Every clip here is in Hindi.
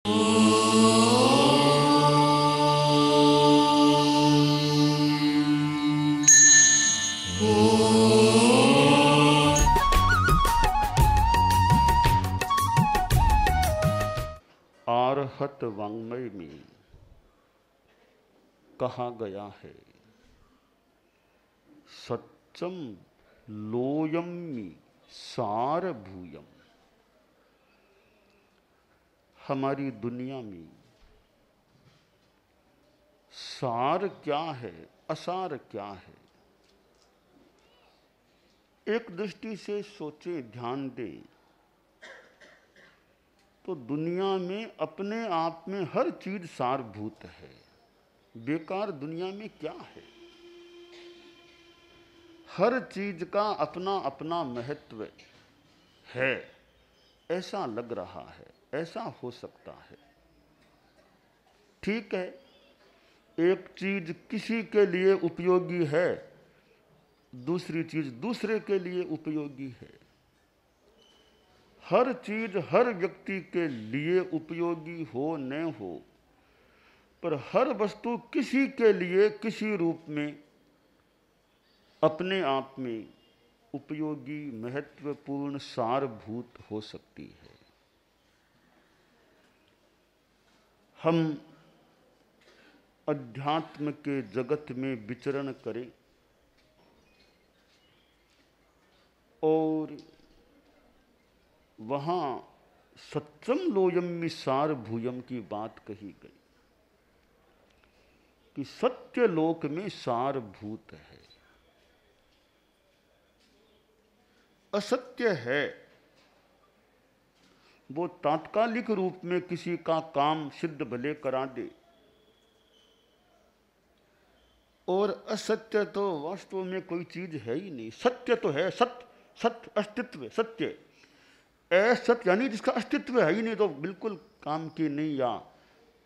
आर्हत वाङ्मय में कहा गया है, सत्यम लोयम्मि सारभूयम। हमारी दुनिया में सार क्या है, असार क्या है? एक दृष्टि से सोचे, ध्यान दे तो दुनिया में अपने आप में हर चीज सारभूत है। बेकार दुनिया में क्या है? हर चीज का अपना अपना महत्व है, ऐसा लग रहा है, ऐसा हो सकता है। ठीक है, एक चीज किसी के लिए उपयोगी है, दूसरी चीज दूसरे के लिए उपयोगी है। हर चीज हर व्यक्ति के लिए उपयोगी हो न हो, पर हर वस्तु किसी के लिए किसी रूप में अपने आप में उपयोगी, महत्वपूर्ण, सारभूत हो सकती है। हम अध्यात्म के जगत में विचरण करें और वहां सत्यम लोयम्मि सारभूयम की बात कही गई कि सत्य लोक में सारभूत है। असत्य है वो तात्कालिक रूप में किसी का काम सिद्ध भले करा दे, और असत्य तो वास्तव में कोई चीज है ही नहीं। सत्य तो है, सत्य, सत्य अस्तित्व, सत्य असत्य यानी जिसका अस्तित्व है ही नहीं, तो बिल्कुल काम की नहीं, या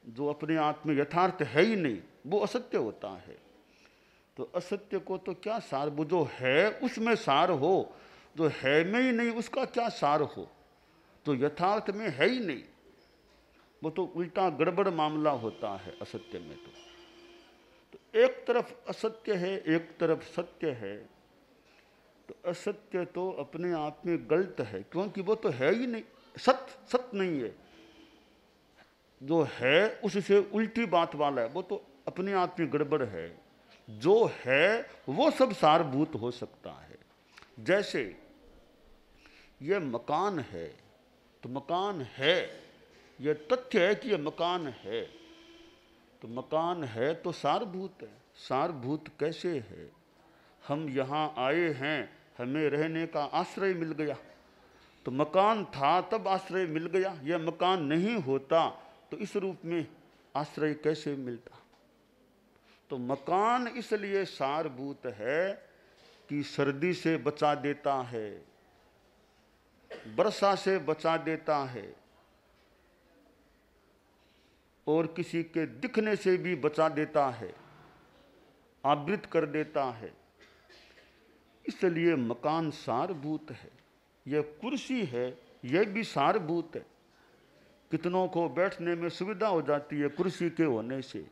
जो अपने आप में यथार्थ है ही नहीं, वो असत्य होता है। तो असत्य को तो क्या सार, वो जो है उसमें सार हो, जो है में ही नहीं उसका क्या सार हो, तो यथार्थ में है ही नहीं, वो तो उल्टा गड़बड़ मामला होता है असत्य में। तो एक तरफ असत्य है, एक तरफ सत्य है, तो असत्य तो अपने आप में गलत है, क्योंकि वो तो है ही नहीं, सत्य सत्य नहीं है। जो है उससे उल्टी बात वाला है, वो तो अपने आप में गड़बड़ है। जो है वो सब सारभूत हो सकता है। जैसे ये मकान है, तो मकान है, ये तथ्य है कि ये मकान है, तो मकान है तो सारभूत है। सारभूत कैसे है? हम यहाँ आए हैं, हमें रहने का आश्रय मिल गया, तो मकान था तब आश्रय मिल गया। यह मकान नहीं होता तो इस रूप में आश्रय कैसे मिलता? तो मकान इसलिए सारभूत है कि सर्दी से बचा देता है, वर्षा से बचा देता है, और किसी के दिखने से भी बचा देता है, आवृत कर देता है। इसलिए मकान सारभूत है। यह कुर्सी है, यह भी सारभूत है। कितनों को बैठने में सुविधा हो जाती है कुर्सी के होने से।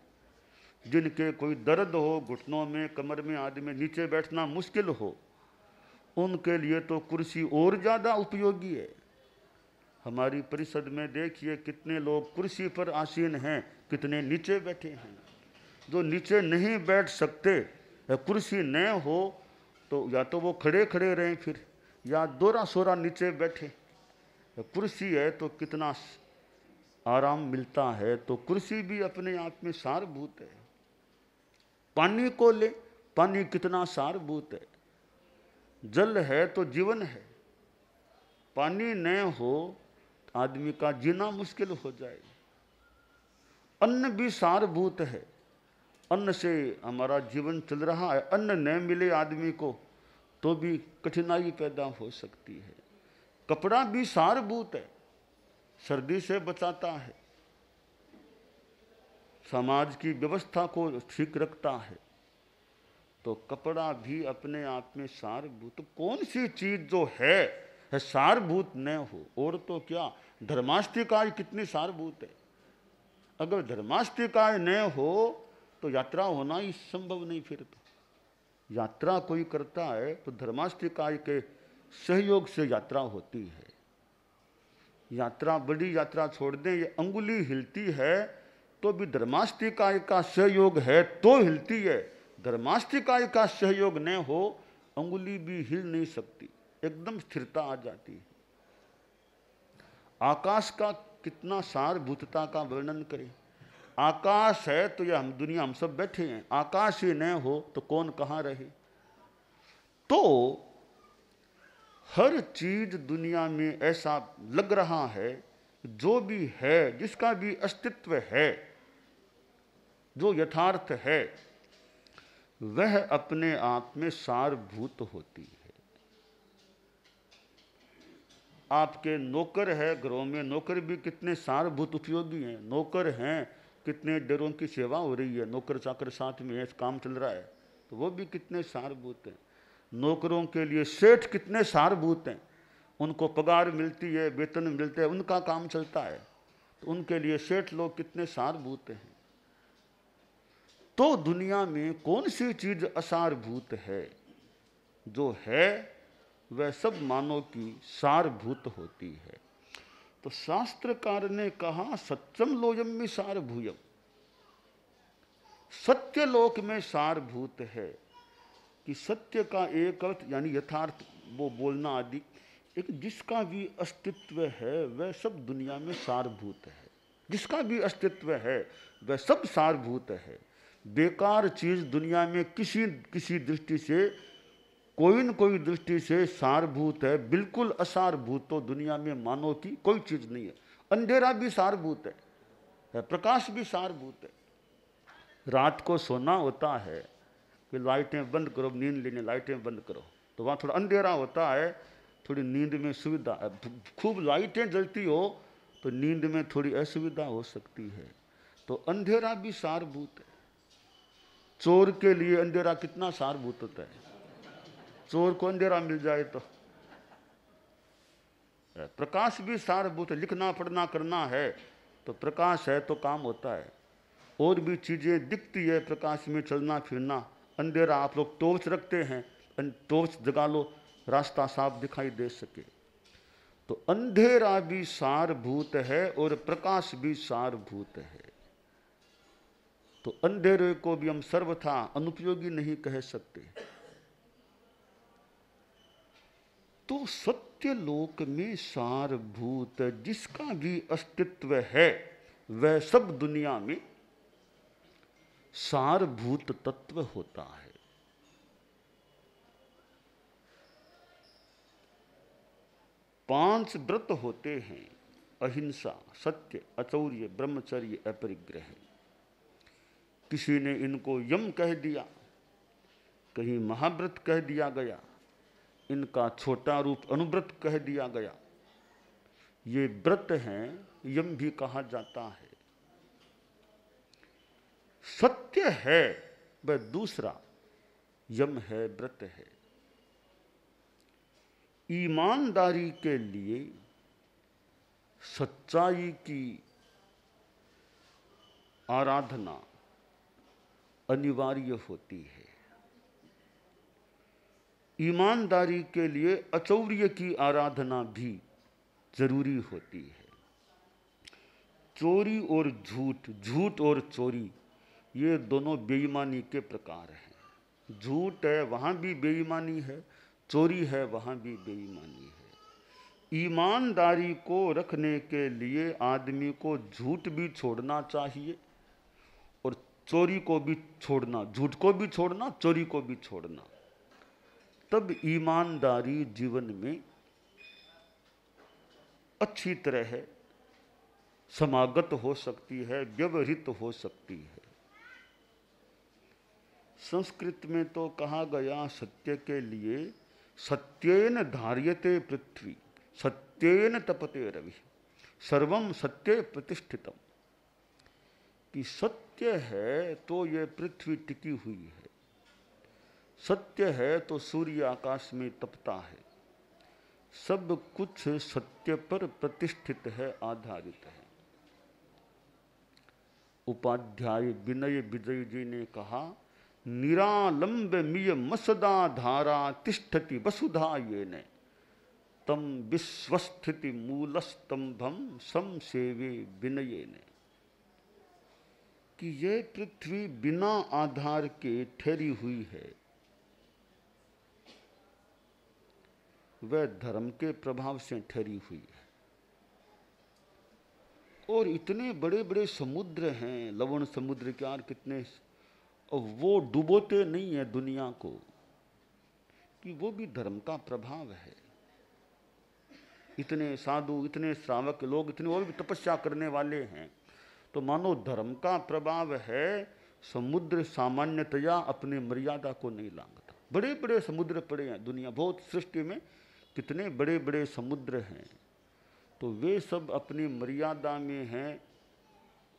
जिनके कोई दर्द हो घुटनों में, कमर में आदि में, नीचे बैठना मुश्किल हो, उनके लिए तो कुर्सी और ज़्यादा उपयोगी है। हमारी परिषद में देखिए कितने लोग कुर्सी पर आसीन हैं, कितने नीचे बैठे हैं। जो नीचे नहीं बैठ सकते, कुर्सी न हो तो या तो वो खड़े खड़े रहें फिर, या दोरा सोरा नीचे बैठे। कुर्सी है तो कितना आराम मिलता है। तो कुर्सी भी अपने आप में सारभूत है। पानी को ले, पानी कितना सारभूत है। जल है तो जीवन है, पानी न हो आदमी का जीना मुश्किल हो जाए। अन्न भी सारभूत है, अन्न से हमारा जीवन चल रहा है। अन्न न मिले आदमी को तो भी कठिनाई पैदा हो सकती है। कपड़ा भी सारभूत है, सर्दी से बचाता है, समाज की व्यवस्था को ठीक रखता है। तो कपड़ा भी अपने आप में सारभूत। कौन सी चीज जो है सारभूत न हो? और तो क्या, धर्माष्टिका कितनी सारभूत है। अगर धर्मास्तिकाय न हो तो यात्रा होना ही संभव नहीं। फिर तो यात्रा कोई करता है तो धर्मास्तिकाय के सहयोग से यात्रा होती है। यात्रा, बड़ी यात्रा छोड़ दें, ये अंगुली हिलती है तो भी धर्मास्तिकाय का सहयोग है तो हिलती है। धर्मास्तिकाय का सहयोग न हो अंगुली भी हिल नहीं सकती, एकदम स्थिरता आ जाती है। आकाश का कितना सारभूतता का वर्णन करें। आकाश है तो यह हम दुनिया, हम सब बैठे हैं। आकाश ही न हो तो कौन कहाँ रहे। तो हर चीज दुनिया में ऐसा लग रहा है, जो भी है, जिसका भी अस्तित्व है, जो यथार्थ है, वह अपने आप में सारभूत होती है। आपके नौकर है घरों में, नौकर भी कितने सारभूत उपयोगी हैं। नौकर हैं, कितने डेरों की सेवा हो रही है, नौकर चाकर साथ में है, काम चल रहा है, तो वो भी कितने सारभूत हैं। नौकरों के लिए सेठ कितने सारभूत हैं, उनको पगार मिलती है, वेतन मिलते हैं, उनका काम चलता है, तो उनके लिए सेठ लोग कितने सारभूत हैं। तो दुनिया में कौन सी चीज असारभूत है? जो है वह सब मानव की सारभूत होती है। तो शास्त्रकार ने कहा सत्यम लोयम में सारभूयम, सत्य लोक में सारभूत है। कि सत्य का एक अर्थ यानी यथार्थ, वो बोलना आदि, एक जिसका भी अस्तित्व है वह सब दुनिया में सारभूत है। जिसका भी अस्तित्व है वह सब सारभूत है। बेकार चीज दुनिया में किसी किसी दृष्टि से, कोई न कोई दृष्टि से सारभूत है। बिल्कुल असारभूत तो दुनिया में मानव की कोई चीज नहीं है। अंधेरा भी सारभूत है, प्रकाश भी सारभूत है। रात को सोना होता है कि लाइटें बंद करो, नींद लेने लाइटें बंद करो, तो वहाँ थोड़ा अंधेरा होता है, थोड़ी नींद में सुविधा है। खूब लाइटें जलती हो तो नींद में थोड़ी असुविधा हो सकती है। तो अंधेरा भी सारभूत है। चोर के लिए अंधेरा कितना सारभूत होता है। चोर को अंधेरा मिल जाए तो। प्रकाश भी सारभूत है। लिखना पढ़ना करना है तो प्रकाश है तो काम होता है। और भी चीजें दिखती है प्रकाश में, चलना फिरना। अंधेरा, आप लोग टॉर्च रखते हैं, टॉर्च जगा लो, रास्ता साफ दिखाई दे सके। तो अंधेरा भी सारभूत है और प्रकाश भी सारभूत है। तो अंधेरे को भी हम सर्वथा अनुपयोगी नहीं कह सकते। तो सत्य लोक में सारभूत जिसका भी अस्तित्व है वह सब दुनिया में सारभूत तत्व होता है। पांच व्रत होते हैं, अहिंसा, सत्य, अचौर्य, ब्रह्मचर्य, अपरिग्रह। किसी ने इनको यम कह दिया, कहीं महाव्रत कह दिया गया, इनका छोटा रूप अनुव्रत कह दिया गया। ये व्रत हैं, यम भी कहा जाता है। सत्य है वह दूसरा, यम है, व्रत है। ईमानदारी के लिए सच्चाई की आराधना अनिवार्य होती है। ईमानदारी के लिए अचौर्य की आराधना भी जरूरी होती है। चोरी और झूठ, झूठ और चोरी, ये दोनों बेईमानी के प्रकार हैं। झूठ है वहाँ भी बेईमानी है, चोरी है वहाँ भी बेईमानी है। ईमानदारी को रखने के लिए आदमी को झूठ भी छोड़ना चाहिए और चोरी को भी छोड़ना, झूठ को भी छोड़ना, चोरी को भी छोड़ना। तब ईमानदारी जीवन में अच्छी तरह समागत हो सकती है, व्यवहृत हो सकती है। संस्कृत में तो कहा गया सत्य के लिए, सत्येन धार्यते पृथ्वी, सत्येन तपते रवि, सर्वम सत्ये प्रतिष्ठितम। कि सत्य है तो ये पृथ्वी टिकी हुई है, सत्य है तो सूर्य आकाश में तपता है। सब कुछ सत्य पर प्रतिष्ठित है, आधारित है। उपाध्याय विनय विजय जी ने कहा, निरालंब मिय मसदा धारा तिष्ठति वसुधा ये ने तम विश्वस्थिति मूलस्तंभम समसेवे विनये ने, कि यह पृथ्वी बिना आधार के ठहरी हुई है, वह धर्म के प्रभाव से ठहरी हुई है। और इतने बड़े बड़े समुद्र हैं, लवण समुद्र के और कितने, और वो डुबोते नहीं है दुनिया को, कि वो भी धर्म का प्रभाव है। इतने साधु, इतने श्रावक लोग, इतने और भी तपस्या करने वाले हैं, तो मानो धर्म का प्रभाव है। समुद्र सामान्यतया अपने मर्यादा को नहीं लांघता। बड़े बड़े समुद्र पड़े हैं दुनिया, बहुत सृष्टि में कितने बड़े बड़े समुद्र हैं, तो वे सब अपनी मर्यादा में हैं।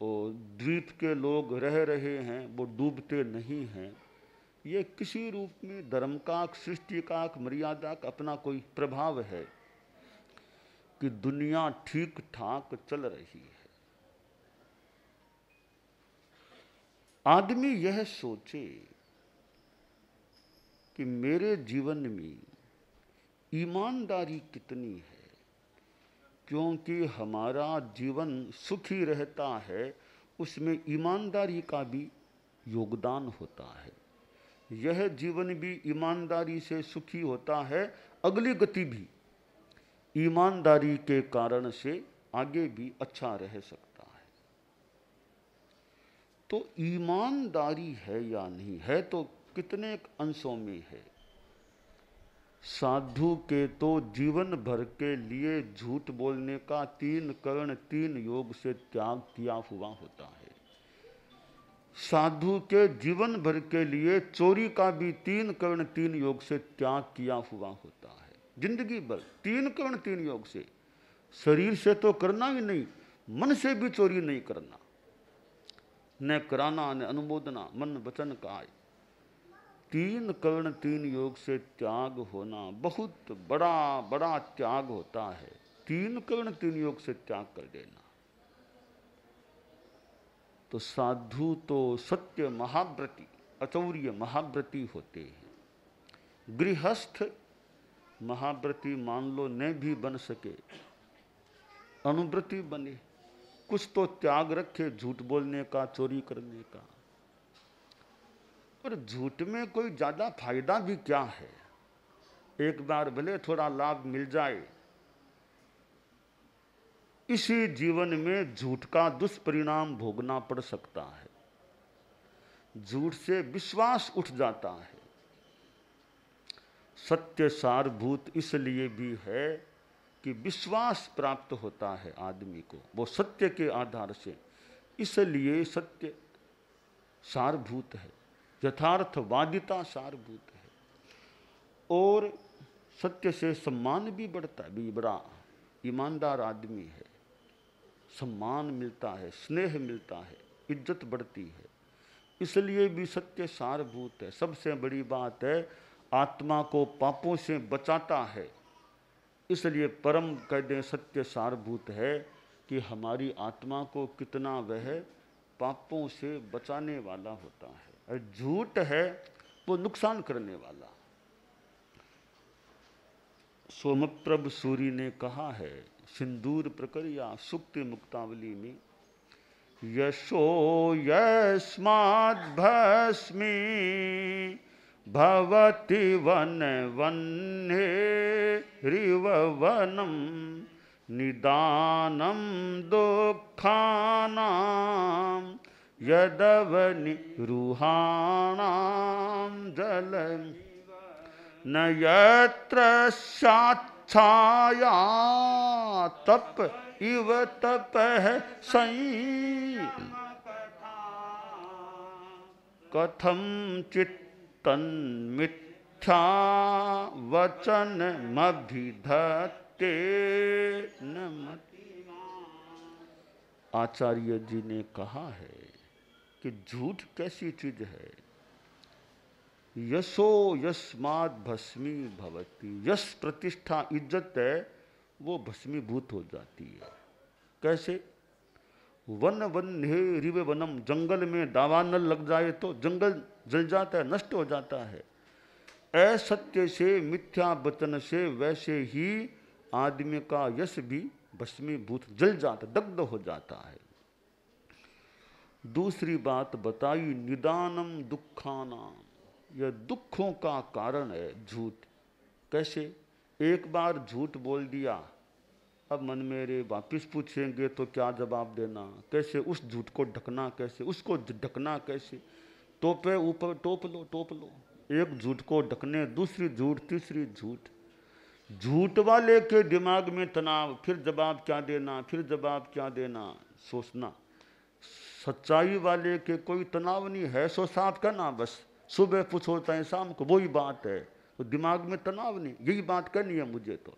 और द्वीप के लोग रह रहे हैं, वो डूबते नहीं हैं। ये किसी रूप में धर्म का, सृष्टि का, मर्यादा का अपना कोई प्रभाव है कि दुनिया ठीक ठाक चल रही है। आदमी यह सोचे कि मेरे जीवन में ईमानदारी कितनी है, क्योंकि हमारा जीवन सुखी रहता है, उसमें ईमानदारी का भी योगदान होता है। यह जीवन भी ईमानदारी से सुखी होता है, अगली गति भी ईमानदारी के कारण से आगे भी अच्छा रह सकता है। तो ईमानदारी है या नहीं है, तो कितने अंशों में है। साधु के तो जीवन भर के लिए झूठ बोलने का 3 कर्ण 3 योग से त्याग किया हुआ होता है। साधु के जीवन भर के लिए चोरी का भी 3 कर्ण 3 योग से त्याग किया हुआ होता है। जिंदगी भर 3 कर्ण 3 योग से, शरीर से तो करना ही नहीं, मन से भी चोरी नहीं करना, न कराना न अनुमोदना, मन वचन काय। 3 कर्ण 3 योग से त्याग होना बहुत बड़ा बड़ा त्याग होता है। 3 कर्ण 3 योग से त्याग कर देना। तो साधु तो सत्य महाव्रती, अचौर्य महाव्रती होते हैं। गृहस्थ महाव्रती मान लो न भी बन सके, अनुव्रती बने, कुछ तो त्याग रखे, झूठ बोलने का, चोरी करने का। पर झूठ में कोई ज्यादा फायदा भी क्या है। एक बार भले थोड़ा लाभ मिल जाए, इसी जीवन में झूठ का दुष्परिणाम भोगना पड़ सकता है। झूठ से विश्वास उठ जाता है। सत्य सारभूत इसलिए भी है कि विश्वास प्राप्त होता है आदमी को, वो सत्य के आधार से, इसलिए सत्य सारभूत है, यथार्थवादिता सारभूत है। और सत्य से सम्मान भी बढ़ता है। भी बड़ा ईमानदार आदमी है, सम्मान मिलता है, स्नेह मिलता है, इज्जत बढ़ती है। इसलिए भी सत्य सारभूत है। सबसे बड़ी बात है, आत्मा को पापों से बचाता है। इसलिए परम कह दें सत्य सारभूत है कि हमारी आत्मा को कितना वह पापों से बचाने वाला होता है। और झूठ है वो नुकसान करने वाला। सोमप्रभ सूरी ने कहा है सिंदूर प्रक्रिया सुक्ति मुक्तावली में, यशो यस्माद् भस्मी भवति वन वन्हे रिव वनम निदानम दुःखानां यदवनि रुहाणां जलम न यत्र साच्छाया तप इव तपः सई कथम चित्तन्मिथ्या वचनमभिधत्ते न मति। आचार्य जी ने कहा है कि झूठ कैसी चीज है। यशो यस्माद् भस्मी भवति, यश प्रतिष्ठा इज्जत है वो भस्मीभूत हो जाती है। कैसे? वन वन हे रिवे वनम, जंगल में दावानल लग जाए तो जंगल जल जाता है, नष्ट हो जाता है। असत्य से, मिथ्या वचन से वैसे ही आदमी का यश भी भस्मीभूत जल जाता, दग्ध हो जाता है। दूसरी बात बताई, निदानम दुखानाम, यह दुखों का कारण है झूठ। कैसे? एक बार झूठ बोल दिया, अब मन मेरे वापिस पूछेंगे तो क्या जवाब देना, कैसे उस झूठ को ढकना, कैसे उसको ढकना, कैसे टोपे ऊपर टोप लो। एक झूठ को ढकने दूसरी झूठ, तीसरी झूठ। झूठ वाले के दिमाग में तनाव, फिर जवाब क्या देना, फिर जवाब क्या देना, सोचना। सच्चाई वाले के कोई तनाव नहीं है, सो साफ कहना बस, सुबह पूछो चाहे शाम को वही बात है, तो दिमाग में तनाव नहीं, यही बात करनी है मुझे। तो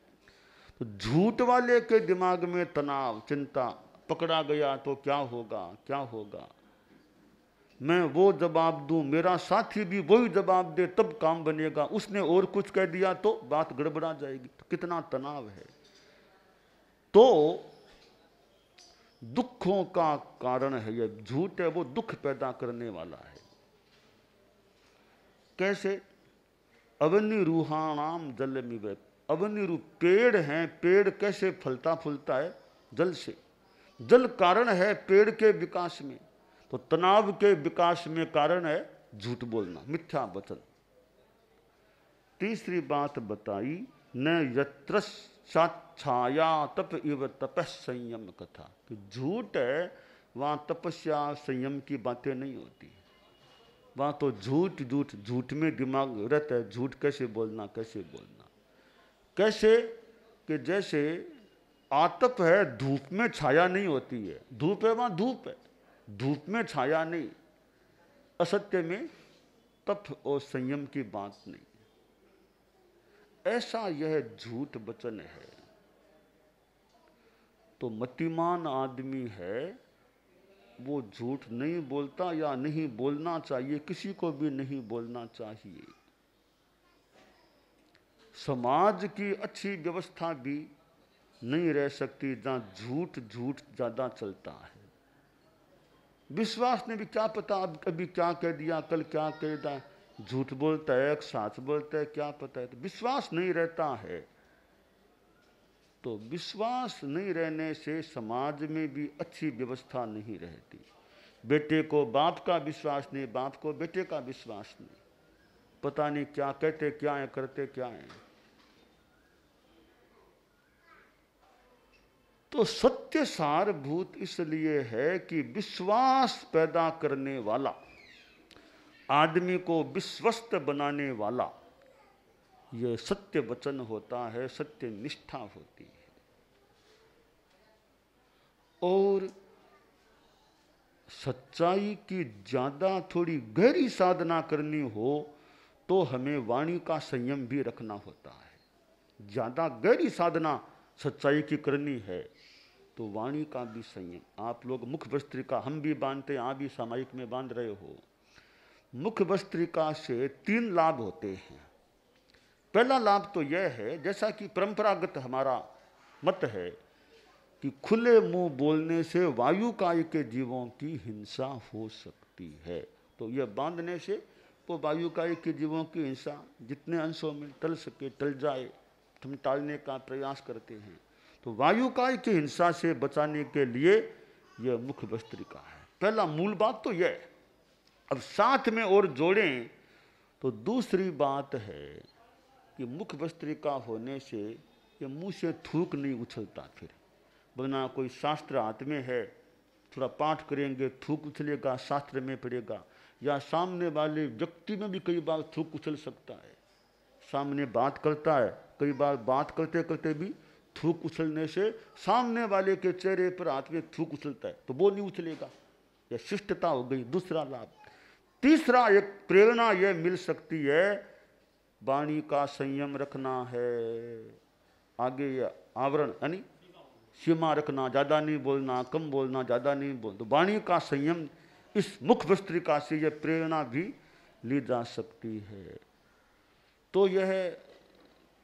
झूठ वाले के दिमाग में तनाव, चिंता, पकड़ा गया तो क्या होगा, क्या होगा, मैं वो जवाब दूं, मेरा साथी भी वही जवाब दे तब काम बनेगा, उसने और कुछ कह दिया तो बात गड़बड़ा जाएगी। तो कितना तनाव है। तो दुखों का कारण है ये झूठ, है वो दुख पैदा करने वाला है। कैसे? अवनि रूहाणाम जल मिवे, अवनि रूप पेड़ हैं, पेड़ कैसे फलता फूलता है? जल से। जल कारण है पेड़ के विकास में, तो तनाव के विकास में कारण है झूठ बोलना, मिथ्या वचन। तीसरी बात बताई, न यत्र छाया तप इव तपः संयम कथा, कि झूठ है वहां तपस्या संयम की बातें नहीं होती, वहां तो झूठ झूठ झूठ में दिमाग रहता है, झूठ कैसे बोलना, कैसे बोलना। कैसे? कि जैसे आतप है, धूप में छाया नहीं होती है, धूप है वहां धूप है, धूप में छाया नहीं। असत्य में तप और संयम की बात नहीं। ऐसा यह झूठ वचन है। तो मतिमान आदमी है वो झूठ नहीं बोलता, या नहीं बोलना चाहिए, किसी को भी नहीं बोलना चाहिए। समाज की अच्छी व्यवस्था भी नहीं रह सकती जहां झूठ झूठ ज्यादा चलता है। विश्वास ने भी क्या पता अभी क्या कह दिया, कल क्या कह दिया, झूठ बोलता है, साच बोलता है, क्या पता है। तो विश्वास नहीं रहता है। तो विश्वास नहीं रहने से समाज में भी अच्छी व्यवस्था नहीं रहती। बेटे को बाप का विश्वास नहीं, बाप को बेटे का विश्वास नहीं, पता नहीं क्या कहते क्या है, करते क्या है। तो सत्य सारभूत इसलिए है कि विश्वास पैदा करने वाला, आदमी को विश्वस्त बनाने वाला यह सत्य वचन होता है, सत्य निष्ठा होती है। और सच्चाई की ज्यादा थोड़ी गहरी साधना करनी हो तो हमें वाणी का संयम भी रखना होता है। ज्यादा गहरी साधना सच्चाई की करनी है तो वाणी का भी संयम। आप लोग मुख वस्त्रिका हम भी बांधते हैं, आप भी सामायिक में बांध रहे हो। मुख वस्त्रिका से 3 लाभ होते हैं। पहला लाभ तो यह है, जैसा कि परंपरागत हमारा मत है कि खुले मुंह बोलने से वायुकाय के जीवों की हिंसा हो सकती है। तो यह बांधने से वो वायुकाय के जीवों की हिंसा जितने अंशों में टल सके टल जाए, हम टालने का प्रयास करते हैं। तो वायुकाय की हिंसा से बचाने के लिए यह मुख वस्त्रिका है। पहला मूल बात तो यह है। अब साथ में और जोड़ें तो दूसरी बात है कि मुख वस्त्रिका होने से ये मुंह से थूक नहीं उछलता। फिर वरना कोई शास्त्र हाथ में है, थोड़ा पाठ करेंगे थूक उछलेगा, शास्त्र में पड़ेगा, या सामने वाले व्यक्ति में भी कई बार थूक उछल सकता है। सामने बात करता है, कई बार बात करते करते भी थूक उछलने से सामने वाले के चेहरे पर हाथ में थूक उछलता है तो वो नहीं उछलेगा। यह शिष्टता हो गई, दूसरा लाभ। तीसरा एक प्रेरणा यह मिल सकती है, वाणी का संयम रखना है। आगे यह आवरण यानी सीमा रखना, ज्यादा नहीं बोलना, कम बोलना, ज्यादा नहीं बोलना। तो वाणी का संयम इस मुख वस्त्रिका से यह प्रेरणा भी ली जा सकती है। तो यह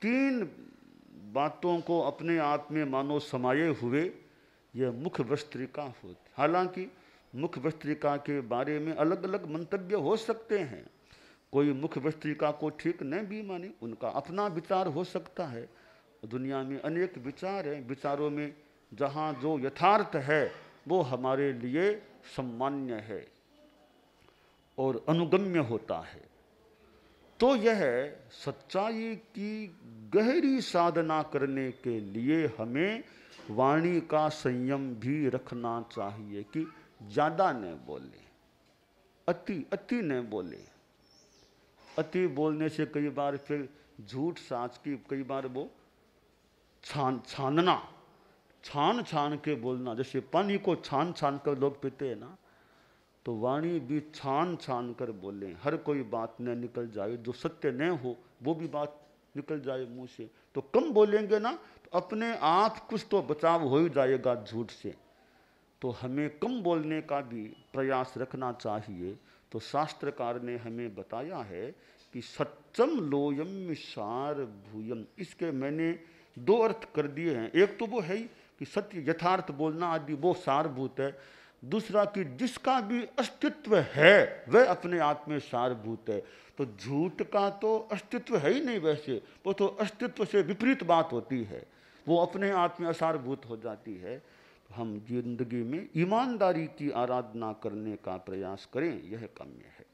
3 बातों को अपने आप में मानो समाये हुए यह मुख वस्त्रिका होती। हालांकि मुख वस्त्रिका के बारे में अलग अलग मंतव्य हो सकते हैं। कोई मुख वस्त्रिका को ठीक नहीं भी माने, उनका अपना विचार हो सकता है। दुनिया में अनेक विचार हैं, विचारों में जहाँ जो यथार्थ है वो हमारे लिए सम्मान्य है और अनुगम्य होता है। तो यह सच्चाई की गहरी साधना करने के लिए हमें वाणी का संयम भी रखना चाहिए कि ज़्यादा न बोले, अति अति न बोले। अति बोलने से कई बार फिर झूठ साच की, कई बार वो छानना, छान के बोलना, जैसे पानी को छान कर लोग पीते हैं ना, तो वाणी भी छान कर बोलें। हर कोई बात न निकल जाए, जो सत्य न हो वो भी बात निकल जाए मुंह से। तो कम बोलेंगे ना तो अपने आप कुछ तो बचाव हो ही जाएगा झूठ से। तो हमें कम बोलने का भी प्रयास रखना चाहिए। तो शास्त्रकार ने हमें बताया है कि सत्यम लोयम सार भूयम, इसके मैंने दो अर्थ कर दिए हैं। एक तो वो है ही कि सत्य यथार्थ बोलना आदि वो सारभूत है। दूसरा कि जिसका भी अस्तित्व है वह अपने आप में सारभूत है। तो झूठ का तो अस्तित्व है ही नहीं, वैसे वो तो अस्तित्व से विपरीत बात होती है, वो अपने आप में असारभूत हो जाती है। हम जिंदगी में ईमानदारी की आराधना करने का प्रयास करें, यह काम्य है।